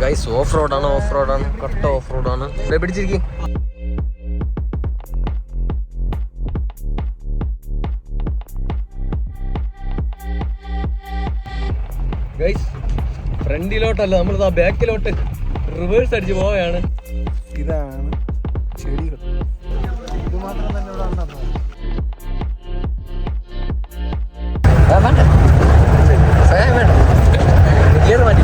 Guys of റോഡാണ് കട്ട of റോഡാണ്. പിടിച്ചിരിക്കും. ഗൈസ് ഫ്രണ്ടിലോട്ടല്ല, നമ്മളിതാ ബാക്കിലോട്ട് റിവേഴ്സ് അടിച്ച് പോവുകയാണ്. ഇതാണ് ചെടികൾ. ഇത് മാത്രം തന്നെ ഇവിടെ ഉണ്ടോ? ഗിയർ മാറ്റി,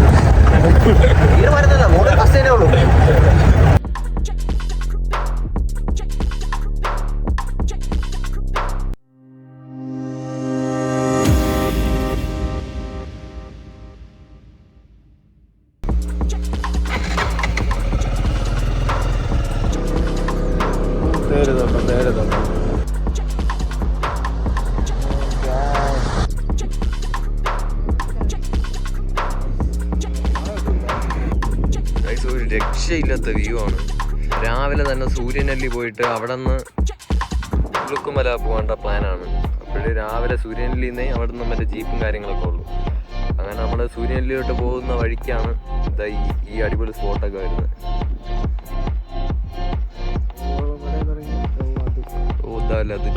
ഗിയർ മാറ്റുന്നില്ല, മോഡൽ ഫസ്റ്റ് തന്നെ ഉള്ളൂ. ഒരു രക്ഷയില്ലാത്ത വ്യൂ ആണ്. രാവിലെ തന്നെ സൂര്യനെല്ലി പോയിട്ട് അവിടെ നിന്ന് കുളുക്കുമല പോകേണ്ട പ്ലാനാണ്. അപ്പോഴേ രാവിലെ സൂര്യനെല്ലിന്നേ അവിടെ നിന്ന് മറ്റേ ജീപ്പും കാര്യങ്ങളൊക്കെ ഉള്ളൂ. അങ്ങനെ നമ്മൾ സൂര്യനെല്ലിയോട്ട് പോകുന്ന വഴിക്കാണ് ഇതാ ഈ അടിപൊളി സ്പോട്ടൊക്കെ വരുന്നത്. ഓ ഇതല്ല അത്.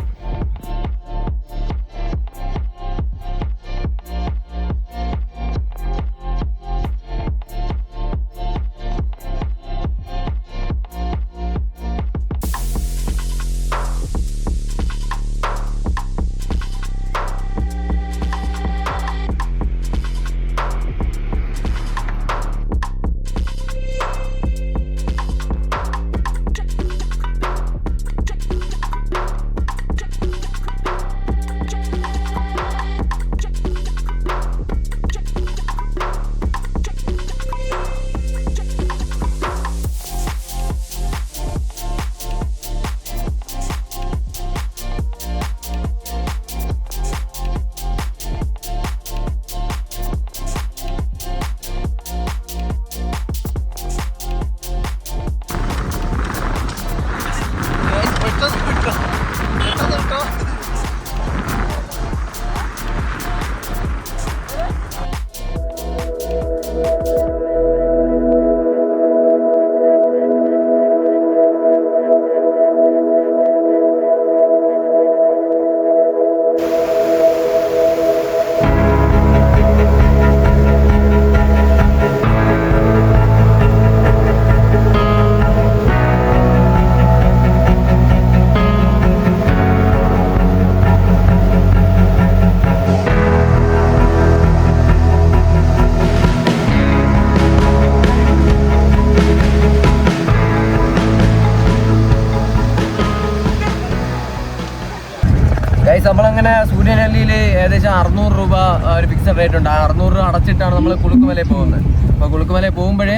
നമ്മളങ്ങനെ സൂര്യനെല്ലിയിൽ ഏകദേശം 600 രൂപ ഒരു ഫിക്സഡ് റേറ്റ് ഉണ്ട്. 600 രൂപ അടച്ചിട്ടാണ് നമ്മൾ കുളുക്കുമലയിൽ പോകുന്നത്. അപ്പോൾ കുളുക്കുമലയിൽ പോകുമ്പോഴേ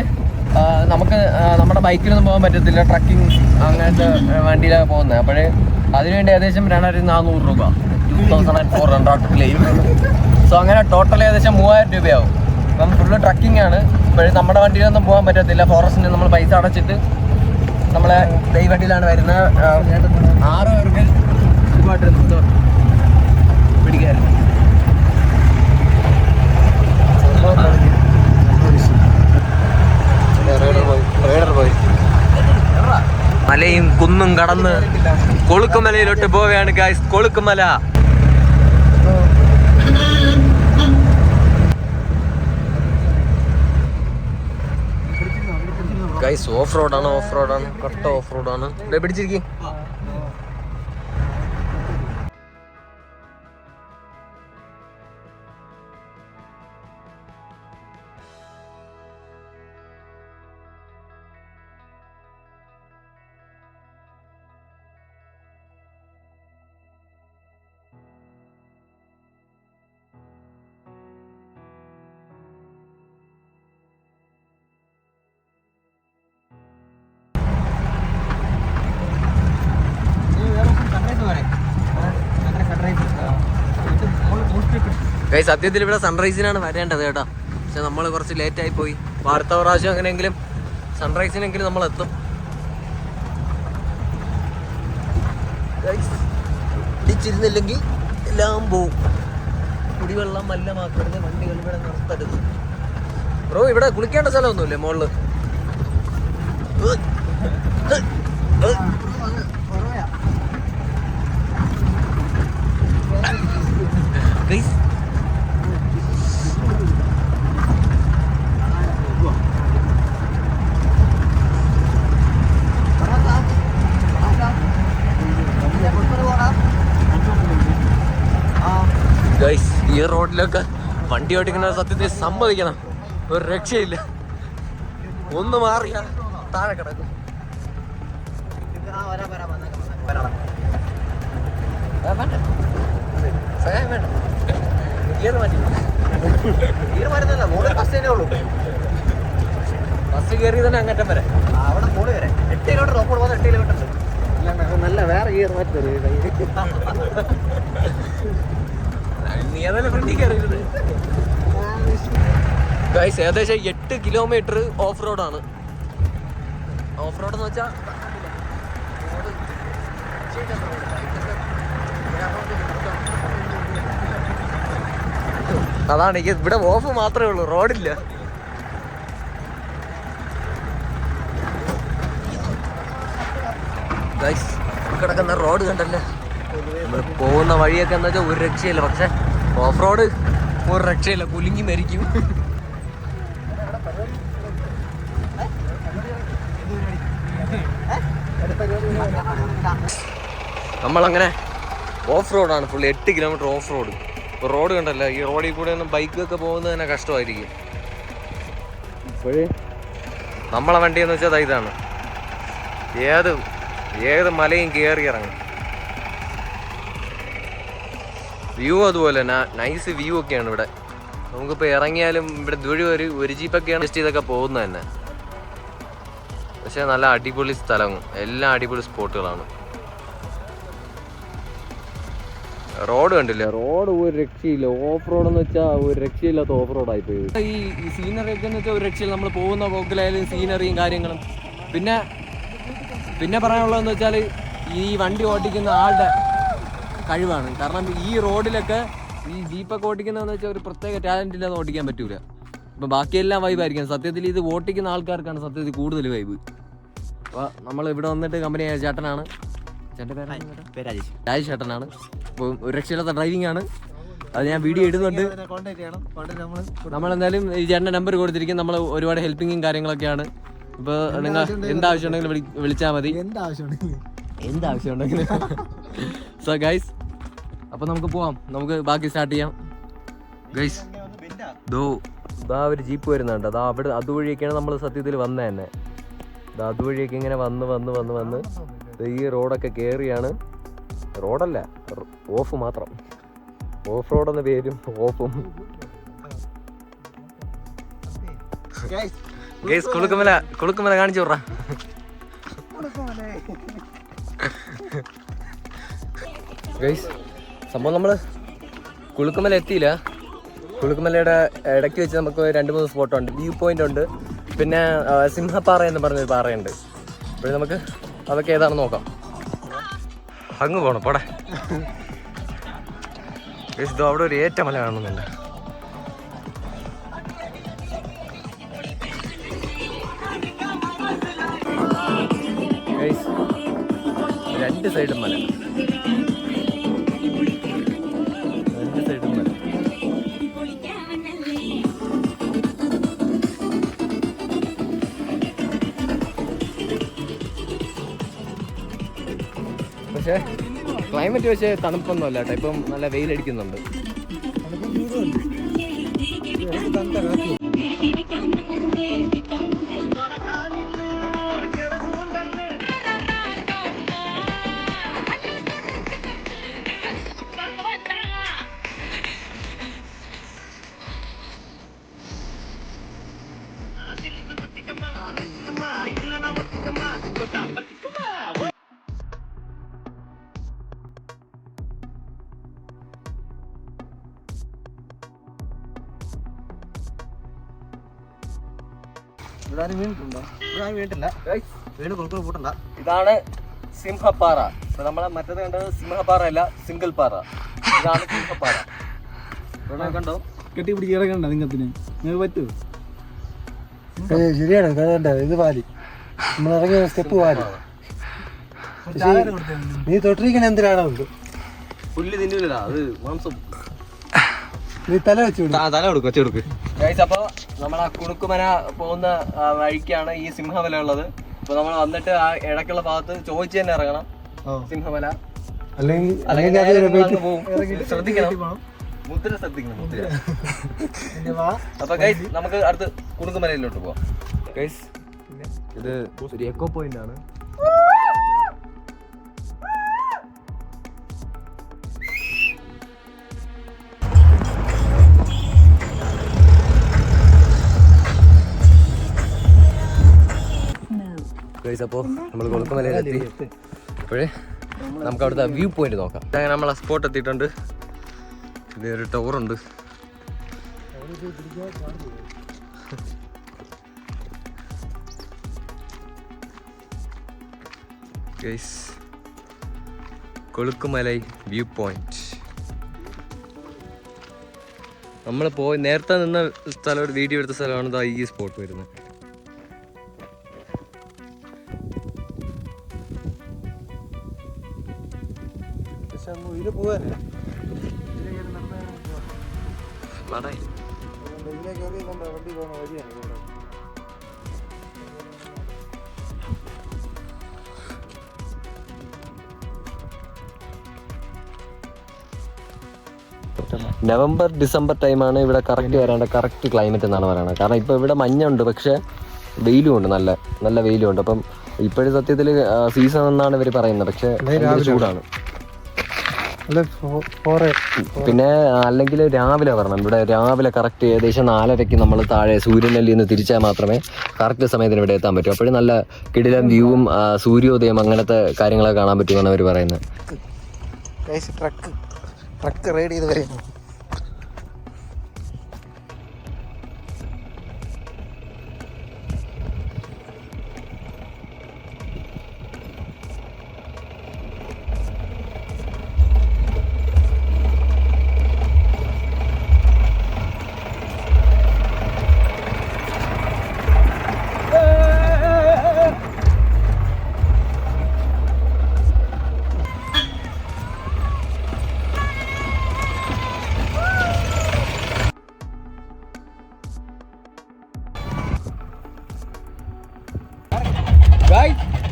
നമുക്ക് നമ്മുടെ ബൈക്കിലൊന്നും പോകാൻ പറ്റത്തില്ല, ട്രക്കിംഗ് അങ്ങനത്തെ വണ്ടിയിലാണ് പോകുന്നത്. അപ്പോഴേ അതിനുവേണ്ടി ഏകദേശം 2400 രൂപ, 2400 ക്ലെയിം. സോ അങ്ങനെ ടോട്ടൽ ഏകദേശം 3000 രൂപയാവും. അപ്പം ഫുള്ള് ട്രക്കിംഗ് ആണ്. ഇപ്പോഴും നമ്മുടെ വണ്ടിയിലൊന്നും പോകാൻ പറ്റത്തില്ല. ഫോറസ്റ്റിന് നമ്മൾ പൈസ അടച്ചിട്ട് നമ്മളെ ഈ വണ്ടിയിലാണ് വരുന്നത്. 6 പേർക്ക് ഒരുപാട് പിടിക്കാറുണ്ട്. മലയും കുന്നും കടന്ന് കൊളുക്കുമലയിലോട്ട് പോവുകയാണ് ഗൈസ്. കൊളുക്കുമല ഗൈസ് ഓഫ് റോഡാണ് കട്ട ഓഫ് റോഡാണ്. പിടിച്ചിരിക്കും. സത്യത്തിൽ ഇവിടെ സൺറൈസിനാണ് വരേണ്ടത് കേട്ടോ. പക്ഷെ നമ്മൾ കുറച്ച് ലേറ്റായി പോയി. അപ്പോൾ അടുത്ത പ്രാവശ്യം അങ്ങനെയെങ്കിലും സൺറൈസിനെങ്കിലും നമ്മൾ എത്തും. പിടിച്ചിരുന്നില്ലെങ്കിൽ എല്ലാം പോവും. കുടിവെള്ളം മല്ലമാക്കരുത്, വണ്ടികൾ ഇവിടെ നിർത്തരുത്. ബ്രോ ഇവിടെ കുളിക്കേണ്ട സ്ഥലമൊന്നുമില്ലേ മുകളില്? ഗൈസ് ഈ റോഡിലൊക്കെ വണ്ടി ഓടിക്കുന്ന സത്യത്തിൽ സമ്മതിക്കണം, ഒരു രക്ഷയില്ല. ഒന്ന് മാറിയാ താഴെ കിടക്കും. ബസ് കയറി തന്നെ അങ്ങറ്റം വരെ, അവിടെ മോള് വരെ 8 കിലോമീറ്റർ റോഡ് പോകുന്നത് 8 കിലോമീറ്റർ നല്ല വേറെ ഗിയർ മാറ്റരുത്. നീ അതല്ലേ ഫ്രണ്ടിൽ കയറിയിരുന്നത്. ഗൈസ് ഏകദേശം 8 കിലോമീറ്റർ ഓഫ് റോഡാണ്. ഓഫ് റോഡ് എന്ന് വെച്ചാൽ അതാണ് ഇവിടെ ഓഫ് മാത്രമേ ഉള്ളൂ, റോഡില്ല. ഗൈസ് കിടക്കുന്ന റോഡ് കണ്ടല്ലേ, നമ്മൾ പോകുന്ന വഴിയൊക്കെ എന്ന് വെച്ചാൽ ഒരു രക്ഷയില്ല. പക്ഷെ ഓഫ് റോഡ് ഒരു രക്ഷയില്ല, കുലുങ്ങി മരിക്കും. നമ്മളങ്ങനെ ഓഫ് റോഡാണ് ഫുൾ, 8 കിലോമീറ്റർ ഓഫ് റോഡ്. ഇപ്പോൾ റോഡ് കണ്ടല്ലോ, ഈ റോഡിൽ കൂടെ ഒന്നും ബൈക്കൊക്കെ പോകുന്നത് തന്നെ കഷ്ടമായിരിക്കും. ഇപ്പോഴേ നമ്മളെ വണ്ടി എന്ന് വെച്ചാൽ ഇതാണ്, ഏത് മലയും കയറി ഇറങ്ങും. വ്യൂ അതുപോലെ നൈസ് വ്യൂ ഒക്കെയാണ് ഇവിടെ. നമുക്കിപ്പോൾ ഇറങ്ങിയാലും ഇവിടെ ദൂരെ ഒരു ജീപ്പൊക്കെയാണ് ജസ്റ്റ് ഇതൊക്കെ പോകുന്നത് തന്നെ. പക്ഷേ നല്ല അടിപൊളി സ്ഥലം, എല്ലാം അടിപൊളി സ്പോട്ടുകളാണ്. റോഡ് കണ്ടില്ല, റോഡ് ഒരു രക്ഷയില്ല. ഓഫ് റോഡ് എന്ന് വെച്ചാൽ ഒരു രക്ഷയില്ലാത്ത ഓഫ് റോഡായി പോയി. ഈ സീനറി ഒക്കെ എന്ന് വെച്ചാൽ ഒരു രക്ഷയില്ല. നമ്മൾ പോകുന്ന പോക്കിലായാലും സീനറിയും കാര്യങ്ങളും. പിന്നെ പറയാനുള്ളതെന്ന് വെച്ചാൽ ഈ വണ്ടി ഓടിക്കുന്ന ആളുടെ കഴിവാണ്. കാരണം ഈ റോഡിലൊക്കെ ഈ ജീപ്പൊക്കെ ഓടിക്കുന്നതെന്ന് വെച്ചാൽ ഒരു പ്രത്യേക ടാലൻ്റ് ഇല്ലാതെ ഓടിക്കാൻ പറ്റൂല. ഇപ്പം ബാക്കിയെല്ലാം വൈബായിരിക്കും. സത്യത്തിൽ ഇത് ഓടിക്കുന്ന ആൾക്കാർക്കാണ് സത്യത്തിൽ കൂടുതൽ വൈബ്. അപ്പോൾ നമ്മൾ ഇവിടെ വന്നിട്ട് കമ്പനി ചേട്ടനാണ്, ചേട്ടൻ്റെ രാജേഷ് ചേട്ടനാണ്. അപ്പോൾ ഒരു രക്ഷയില്ലാത്ത ഡ്രൈവിംഗ് ആണ്. അത് ഞാൻ വീഡിയോ ഇടുന്നുണ്ട്. നമ്മളെന്തായാലും ഈ ചേട്ടൻ്റെ നമ്പർ കൊടുത്തിരിക്കും. നമ്മൾ ഒരുപാട് ഹെൽപ്പിങ്ങും കാര്യങ്ങളൊക്കെയാണ്. ഇപ്പോൾ നിങ്ങൾ എന്താവശ്യം ഉണ്ടെങ്കിലും വിളിച്ചാൽ മതി, എന്താവശ്യം ഉണ്ടെങ്കിലും. സോ ഗൈസ്, അപ്പോൾ നമുക്ക് പോവാം, നമുക്ക് ബാക്കി സ്റ്റാർട്ട് ചെയ്യാം. ഗൈസ് ഇതാ ഒരു ജീപ്പ് വരുന്നുണ്ട്. അതാ അവിടെ അതുവഴിയൊക്കെയാണ് നമ്മൾ സത്യത്തിൽ വന്നത് തന്നെ. അതുവഴിയൊക്കെ ഇങ്ങനെ വന്ന് ഈ റോഡൊക്കെ കയറിയാണ്. റോഡല്ല, ഓഫ് മാത്രം. ഓഫ് റോഡെന്ന പേരും ഓഫും. ഗൈസ് കുളുക്കുമല കാണിച്ചു വിട്രാ. ഗൈസ് സംഭവം നമ്മൾ കുളുക്കുമല എത്തിയില്ല. കുളുക്കുമലയുടെ ഇടയ്ക്ക് വെച്ച് നമുക്ക് 2-3 സ്പോട്ടുണ്ട്. വ്യൂ പോയിന്റ് ഉണ്ട്, പിന്നെ സിംഹപ്പാറ എന്ന് പറഞ്ഞൊരു പാറയുണ്ട്. അപ്പോൾ നമുക്ക് അതൊക്കെ ഏതാണെന്ന് നോക്കാം. അങ്ങ് പോണം പോടെ. ഇത് അവിടെ ഒരു ഏറ്റമല കാണുന്നുണ്ട്. രണ്ട് സൈഡും മല, രണ്ട് സൈഡും മല. പക്ഷേ ക്ലൈമറ്റ് പക്ഷേ തണുപ്പൊന്നുമല്ല കേട്ടോ. ഇപ്പം നല്ല വെയിലടിക്കുന്നുണ്ട്. ഇതാണ് സിംഹപ്പാറ. ഇപ്പൊ നമ്മളെ മറ്റേത് കണ്ടത് സിംഹപ്പാറ അല്ല, സിംഗിൾ പാറ. ഇതാണ് സിംഹപ്പാറ. കണ്ടോ, കെട്ടിപ്പിടിച്ച് കിടക്കണ്ട. നിങ്ങൾക്ക് പറ്റുമോ? ശരിയാണ് കണ്ട ഇത് പാലി നമ്മൾ ഇറങ്ങിയ സ്റ്റെപ്പ് പാലി. നീ തൊട്ടിരിക്കണ എന്തിനാണോ പുല്ല് തിന്നില്ല, അത് മാംസം. നീ തല വെച്ചു തല കൊടുക്കും. അപ്പോൾ നമ്മൾ ആ കുണുക്കുമന പോകുന്ന വഴിക്കാണ് ഈ സിംഹമല ഉള്ളത്. അപ്പൊ നമ്മൾ വന്നിട്ട് ആ ഇടയ്ക്കുള്ള ഭാഗത്ത് ചോദിച്ചു തന്നെ ഇറങ്ങണം സിംഹമല, അല്ലെങ്കിൽ പോകും. ശ്രദ്ധിക്കണം, മുദ്ര ശ്രദ്ധിക്കണം, മുദ്ര. അപ്പൊ ഗൈസ് നമുക്ക് അടുത്ത് കുണുക്കുമലയിലോട്ട് പോവാം. ഗൈസ് ഇത് ഒരു എക്കോ പോയിന്റ് ആണ്. അപ്പോൾ നമ്മൾ കുണുക്കുമലയിലെത്തി. അപ്പോഴേ നമുക്ക് അവിടുത്തെ വ്യൂ പോയിന്റ് നോക്കാം. അങ്ങനെ നമ്മൾ ആ സ്പോട്ട് എത്തിയിട്ടുണ്ട്. ഇത് ഒരു ടവറുണ്ട്. Guys Kolukkumalai view point. നമ്മൾ നേരത്തെ നിന്ന സ്ഥലം, വീഡിയോ എടുത്ത സ്ഥലമാണ് ഇതാ ഈ സ്പോട്ട് വരുന്നത്. ഇത് പോവാനേ വണ്ടി പോണ വഴിയാണ്. നവംബർ ഡിസംബർ ടൈമാണ് ഇവിടെ കറക്റ്റ് വരേണ്ട കറക്റ്റ് ക്ലൈമറ്റ് എന്നാണ് പറയുന്നത്. കാരണം ഇപ്പോൾ ഇവിടെ മഞ്ഞുണ്ട്, പക്ഷെ വെയിലും ഉണ്ട്, നല്ല നല്ല വെയിലും ഉണ്ട്. അപ്പം ഇപ്പോഴും സത്യത്തിൽ സീസൺ എന്നാണ് ഇവർ പറയുന്നത്, പക്ഷെ ചൂടാണ്. പിന്നെ അല്ലെങ്കിൽ രാവിലെ വരണം. ഇവിടെ രാവിലെ കറക്റ്റ് ഏകദേശം 4:30 നമ്മൾ താഴെ സൂര്യനെല്ലിൽ നിന്ന് തിരിച്ചാൽ മാത്രമേ കറക്റ്റ് സമയത്തിന് ഇവിടെ എത്താൻ പറ്റൂ. അപ്പോഴും നല്ല കിടിലൻ വ്യൂവും സൂര്യോദയം അങ്ങനത്തെ കാര്യങ്ങളൊക്കെ കാണാൻ പറ്റുമെന്നാണ് അവർ പറയുന്നത്. ട്രക്ക് റൈഡ് ചെയ്ത് വരുന്നു.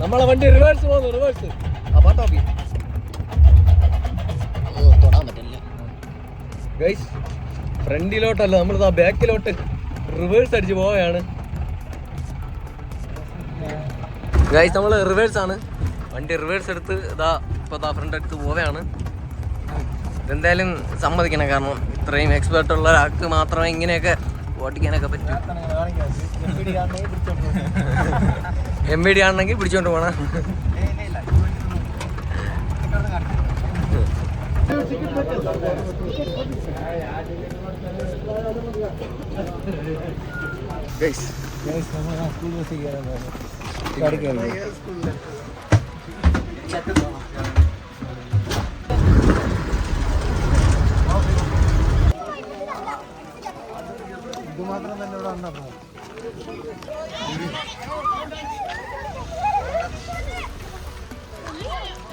നമ്മളെ വണ്ടി റിവേഴ്സ് പോകുന്നു, റിവേഴ്സ്. ഗൈസ് ഫ്രണ്ടിലോട്ടല്ല, നമ്മളിതാ ബാക്കിലോട്ട് റിവേഴ്സ് അടിച്ച് പോവുകയാണ്. ഗൈസ് നമ്മൾ റിവേഴ്സ് ആണ്, വണ്ടി റിവേഴ്സ് എടുത്ത് ഇതാ ഇപ്പോൾ ഫ്രണ്ട് എടുത്ത് പോവുകയാണ്. എന്തായാലും സമ്മതിക്കണം, കാരണം ഇത്രയും എക്സ്പേർട്ട് ഉള്ള ഒരാൾക്ക് മാത്രമേ ഇങ്ങനെയൊക്കെ ഓട്ടിക്കാനൊക്കെ പറ്റൂ. MVD ആണെങ്കിൽ പിടിച്ചോണ്ട് പോണ. ഇത് മാത്രം തന്നെ ഇവിടെ വന്നോ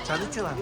ചതിച്ചതാണ്.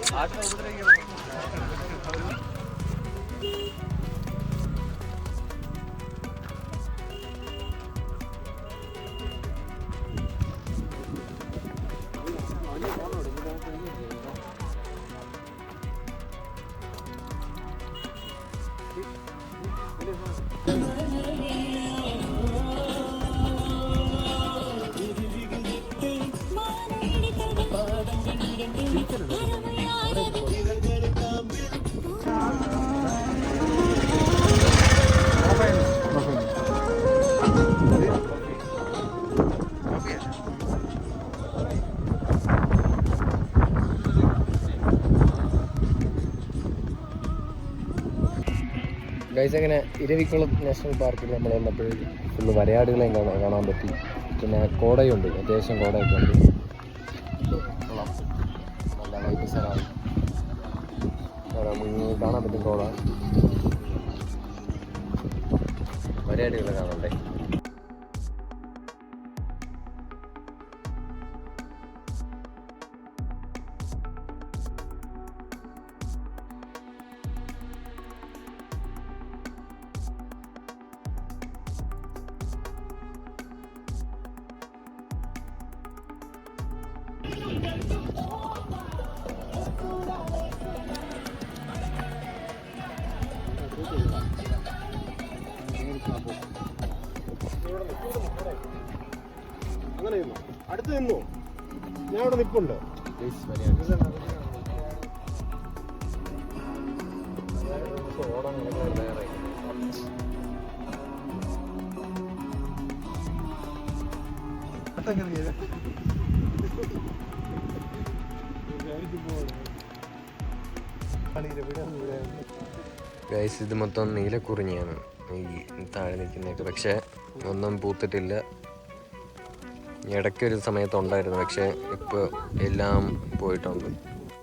ഗൈസ് അങ്ങനെ ഇരവിക്കുളം നാഷണൽ പാർക്കിൽ നമ്മൾ വന്നപ്പോൾ ഫുള്ള് വരയാടുകളെയും കാണാൻ പറ്റി. പിന്നെ കോടയുണ്ട്, അത്യാവശ്യം കോടയൊക്കെ ഉണ്ട്. നല്ല വൈബ് സ്ഥലമാണ്, കാണാൻ പറ്റും കോട. വരയാടുകളെ കാണണ്ടേ. അങ്ങനെ നിന്നോ, അടുത്ത് നിന്നോ, ഞാൻ അവിടെ നിൽപ്പുണ്ട്. ഗൈസ്, ഇത് മൊത്തം നീലക്കുറിഞ്ഞിയാണ് ഈ താഴെ നിൽക്കുന്നതൊക്കെ. പക്ഷെ ഒന്നും പൂത്തിട്ടില്ല. ഇടയ്ക്കൊരു സമയത്തുണ്ടായിരുന്നു, പക്ഷെ ഇപ്പോൾ എല്ലാം പോയിട്ടുണ്ട്.